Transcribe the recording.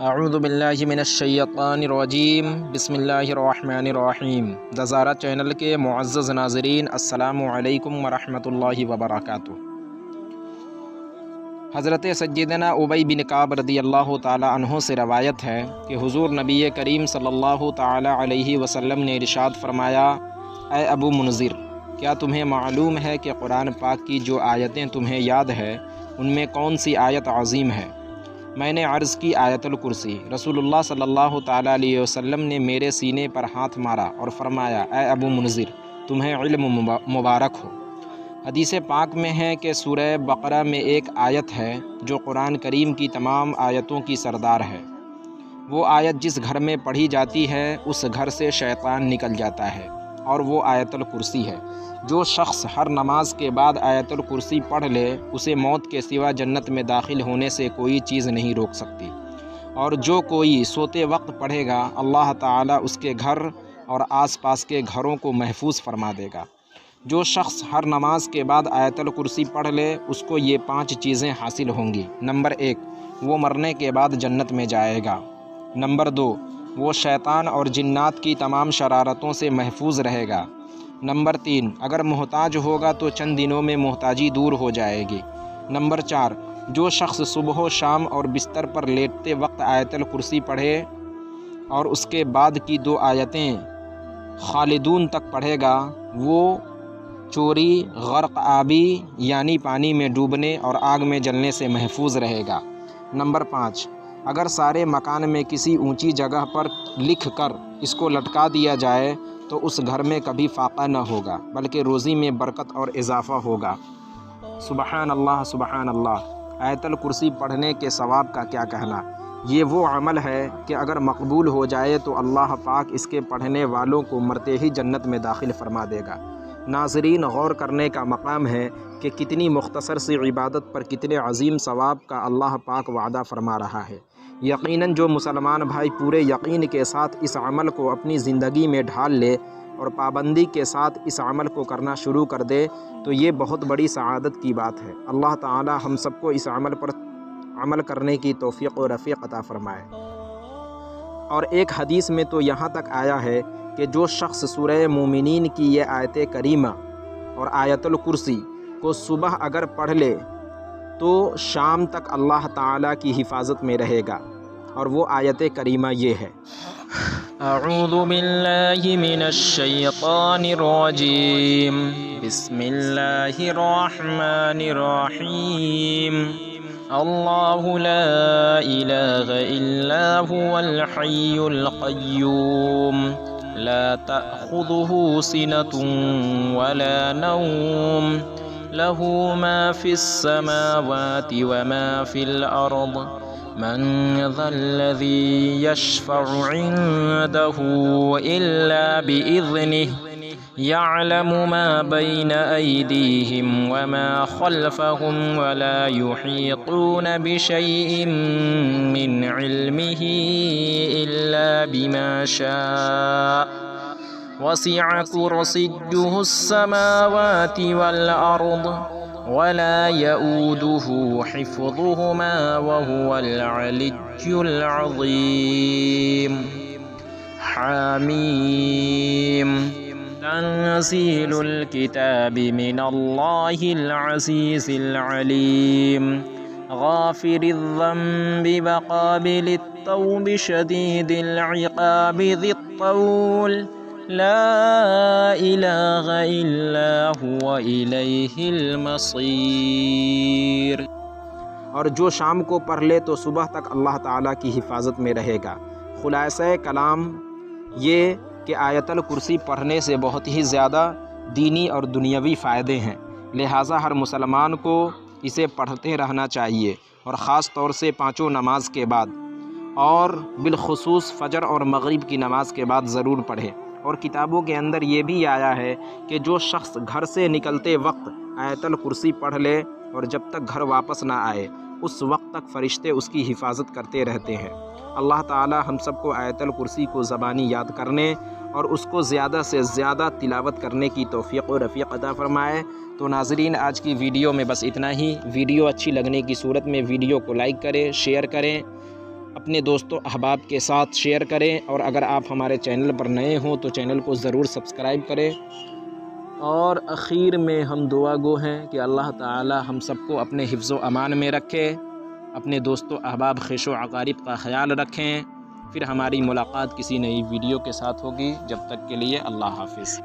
اعوذ باللہ من الشیطان الرجیم بسم اللہ الرحمن الرحیم دزارہ چینل کے معزز ناظرین، السلام علیکم ورحمۃ اللہ وبرکاتہ۔ حضرت سیدنا ابی بن کعب رضی اللہ تعالی عنہ سے روایت ہے کہ حضور نبی کریم صلی اللہ تعالی علیہ وسلم نے ارشاد فرمایا، اے ابو منذر، کیا تمہیں معلوم ہے کہ قرآن پاک کی جو آیتیں تمہیں یاد ہے ان میں کون سی آیت عظیم ہے؟ میں نے عرض کی آیت الکرسی۔ رسول اللہ صلی اللہ تعالیٰ علیہ وسلم نے میرے سینے پر ہاتھ مارا اور فرمایا، اے ابو منذر، تمہیں علم مبارک ہو۔ حدیث پاک میں ہے کہ سورہ بقرہ میں ایک آیت ہے جو قرآن کریم کی تمام آیتوں کی سردار ہے۔ وہ آیت جس گھر میں پڑھی جاتی ہے اس گھر سے شیطان نکل جاتا ہے، اور وہ آیت الکرسی ہے۔ جو شخص ہر نماز کے بعد آیت الکرسی پڑھ لے اسے موت کے سوا جنت میں داخل ہونے سے کوئی چیز نہیں روک سکتی، اور جو کوئی سوتے وقت پڑھے گا اللہ تعالیٰ اس کے گھر اور آس پاس کے گھروں کو محفوظ فرما دے گا۔ جو شخص ہر نماز کے بعد آیت الکرسی پڑھ لے اس کو یہ 5 چیزیں حاصل ہوں گی۔ نمبر 1، وہ مرنے کے بعد جنت میں جائے گا۔ نمبر 2، وہ شیطان اور جنات کی تمام شرارتوں سے محفوظ رہے گا۔ نمبر 3، اگر محتاج ہوگا تو چند دنوں میں محتاجی دور ہو جائے گی۔ نمبر 4، جو شخص صبح و شام اور بستر پر لیٹتے وقت آیت الکرسی پڑھے اور اس کے بعد کی 2 آیتیں خالدون تک پڑھے گا، وہ چوری، غرق آبی یعنی پانی میں ڈوبنے اور آگ میں جلنے سے محفوظ رہے گا۔ نمبر 5، اگر سارے مکان میں کسی اونچی جگہ پر لکھ کر اس کو لٹکا دیا جائے تو اس گھر میں کبھی فاقہ نہ ہوگا بلکہ روزی میں برکت اور اضافہ ہوگا۔ سبحان اللہ سبحان اللہ۔ آیت الکرسی پڑھنے کے ثواب کا کیا کہنا۔ یہ وہ عمل ہے کہ اگر مقبول ہو جائے تو اللہ پاک اس کے پڑھنے والوں کو مرتے ہی جنت میں داخل فرما دے گا۔ ناظرین، غور کرنے کا مقام ہے کہ کتنی مختصر سی عبادت پر کتنے عظیم ثواب کا اللہ پاک وعدہ فرما رہا ہے۔ یقیناً جو مسلمان بھائی پورے یقین کے ساتھ اس عمل کو اپنی زندگی میں ڈھال لے اور پابندی کے ساتھ اس عمل کو کرنا شروع کر دے تو یہ بہت بڑی سعادت کی بات ہے۔ اللہ تعالی ہم سب کو اس عمل پر عمل کرنے کی توفیق و رفیق عطا فرمائے۔ اور ایک حدیث میں تو یہاں تک آیا ہے کہ جو شخص سورہ مومنین کی یہ آیت کریمہ اور آیت الکرسی کو صبح اگر پڑھ لے تو شام تک اللہ تعالیٰ کی حفاظت میں رہے گا، اور وہ آیت کریمہ یہ ہے، اعوذ باللہ من الشیطان الرجیم، بسم اللہ الرحمن الرحیم، اللہ لا الہ الا هو الحی القیوم، لا تأخذه سنة ولا نوم، له ما في السماوات وما في الأرض، من ذا الذي يشفع عنده إلا بإذنه، يعلم ما بين أيديهم وما خلفهم ولا يحيطون بشيء من علمه إلا بما شاء، وسع كرسيه السماوات والأرض ولا يؤوده حفظهما وهو العلي العظيم۔ حامیم، تنزيل الكتاب من الله العزيز العليم، غافر الذنب وقابل التوب شديد العقاب ذي الطول، لا الہ الا هو الیہ المصیر۔ اور جو شام کو پڑھ لے تو صبح تک اللہ تعالیٰ کی حفاظت میں رہے گا۔ خلاصہ کلام یہ کہ آیت الکرسی پڑھنے سے بہت ہی زیادہ دینی اور دنیاوی فائدے ہیں، لہٰذا ہر مسلمان کو اسے پڑھتے رہنا چاہیے، اور خاص طور سے 5 نماز کے بعد، اور بالخصوص فجر اور مغرب کی نماز کے بعد ضرور پڑھے۔ اور کتابوں کے اندر یہ بھی آیا ہے کہ جو شخص گھر سے نکلتے وقت آیت الکرسی پڑھ لے اور جب تک گھر واپس نہ آئے اس وقت تک فرشتے اس کی حفاظت کرتے رہتے ہیں۔ اللہ تعالی ہم سب کو آیت الکرسی کو زبانی یاد کرنے اور اس کو زیادہ سے زیادہ تلاوت کرنے کی توفیق و رفیق عطا فرمائے۔ تو ناظرین، آج کی ویڈیو میں بس اتنا ہی۔ ویڈیو اچھی لگنے کی صورت میں ویڈیو کو لائک کریں، شیئر کریں اپنے دوستوں احباب کے ساتھ شیئر کریں، اور اگر آپ ہمارے چینل پر نئے ہوں تو چینل کو ضرور سبسکرائب کریں۔ اور اخیر میں ہم دعا گو ہیں کہ اللہ تعالی ہم سب کو اپنے حفظ و امان میں رکھے، اپنے دوستوں احباب خیش و اقارب کا خیال رکھیں۔ پھر ہماری ملاقات کسی نئی ویڈیو کے ساتھ ہوگی، جب تک کے لیے اللہ حافظ۔